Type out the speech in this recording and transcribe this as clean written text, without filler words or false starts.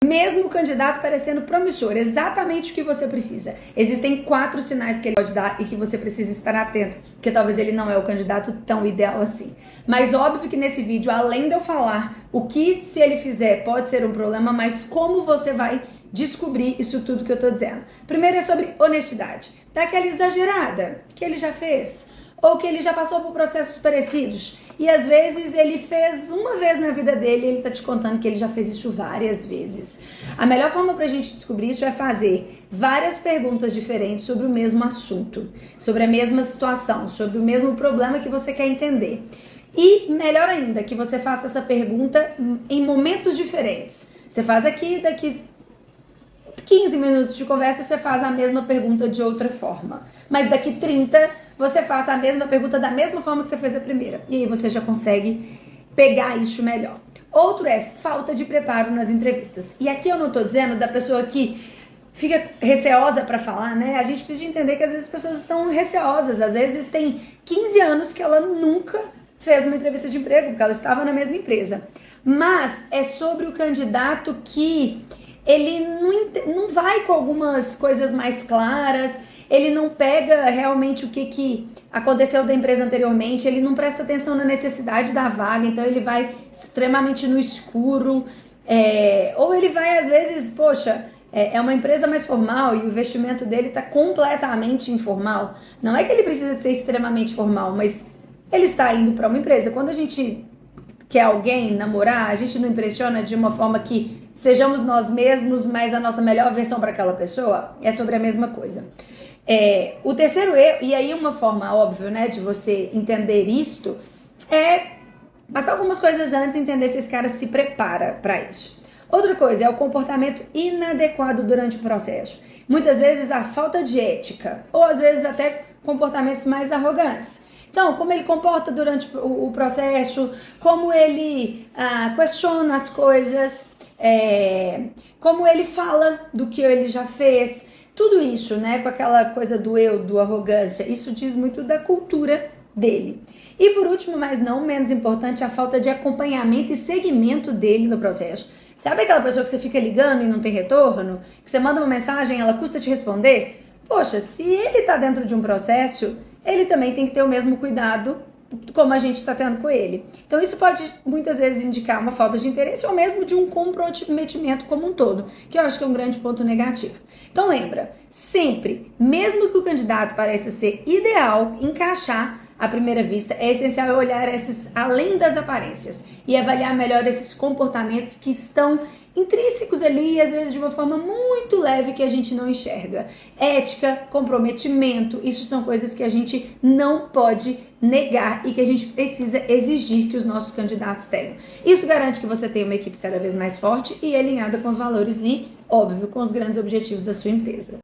Mesmo o candidato parecendo promissor, exatamente o que você precisa. Existem 4 sinais que ele pode dar e que você precisa estar atento, porque talvez ele não é o candidato tão ideal assim. Mas óbvio que nesse vídeo, além de eu falar o que se ele fizer pode ser um problema, mas como você vai descobrir isso tudo que eu tô dizendo. Primeiro é sobre honestidade. Daquela exagerada que ele já fez, ou que ele já passou por processos parecidos. E às vezes ele fez uma vez na vida dele e ele tá te contando que ele já fez isso várias vezes. A melhor forma pra gente descobrir isso é fazer várias perguntas diferentes sobre o mesmo assunto, sobre a mesma situação, sobre o mesmo problema que você quer entender. E melhor ainda, que você faça essa pergunta em momentos diferentes. Você faz aqui, daqui 15 minutos de conversa, você faz a mesma pergunta de outra forma. Mas daqui 30, você faz a mesma pergunta da mesma forma que você fez a primeira. E aí você já consegue pegar isso melhor. Outro é falta de preparo nas entrevistas. E aqui eu não tô dizendo da pessoa que fica receosa para falar, né? A gente precisa de entender que às vezes as pessoas estão receosas. Às vezes tem 15 anos que ela nunca fez uma entrevista de emprego, porque ela estava na mesma empresa. Mas é sobre o candidato que ele não vai com algumas coisas mais claras, ele não pega realmente o que aconteceu da empresa anteriormente, ele não presta atenção na necessidade da vaga, então ele vai extremamente no escuro, ou ele vai às vezes, poxa, é uma empresa mais formal e o investimento dele está completamente informal. Não é que ele precisa de ser extremamente formal, mas ele está indo para uma empresa. Quando a gente quer alguém namorar, a gente não impressiona de uma forma que sejamos nós mesmos, mas a nossa melhor versão para aquela pessoa. É sobre a mesma coisa. O terceiro erro, e aí uma forma óbvia, né, de você entender isto, é passar algumas coisas antes e entender se esse cara se prepara para isso. Outra coisa é o comportamento inadequado durante o processo. Muitas vezes a falta de ética, ou às vezes até comportamentos mais arrogantes. Então, como ele comporta durante o processo, como ele questiona as coisas, como ele fala do que ele já fez, tudo isso, né, com aquela coisa do eu, do arrogância, isso diz muito da cultura dele. E por último, mas não menos importante, a falta de acompanhamento e seguimento dele no processo. Sabe aquela pessoa que você fica ligando e não tem retorno? Que você manda uma mensagem e ela custa te responder? Poxa, se ele tá dentro de um processo, ele também tem que ter o mesmo cuidado como a gente está tendo com ele. Então isso pode muitas vezes indicar uma falta de interesse ou mesmo de um comprometimento como um todo, que eu acho que é um grande ponto negativo. Então lembra, sempre, mesmo que o candidato pareça ser ideal, encaixar à primeira vista, é essencial olhar esses além das aparências e avaliar melhor esses comportamentos que estão intrínsecos ali, às vezes de uma forma muito leve que a gente não enxerga. Ética, comprometimento, isso são coisas que a gente não pode negar e que a gente precisa exigir que os nossos candidatos tenham. Isso garante que você tenha uma equipe cada vez mais forte e alinhada com os valores e, óbvio, com os grandes objetivos da sua empresa.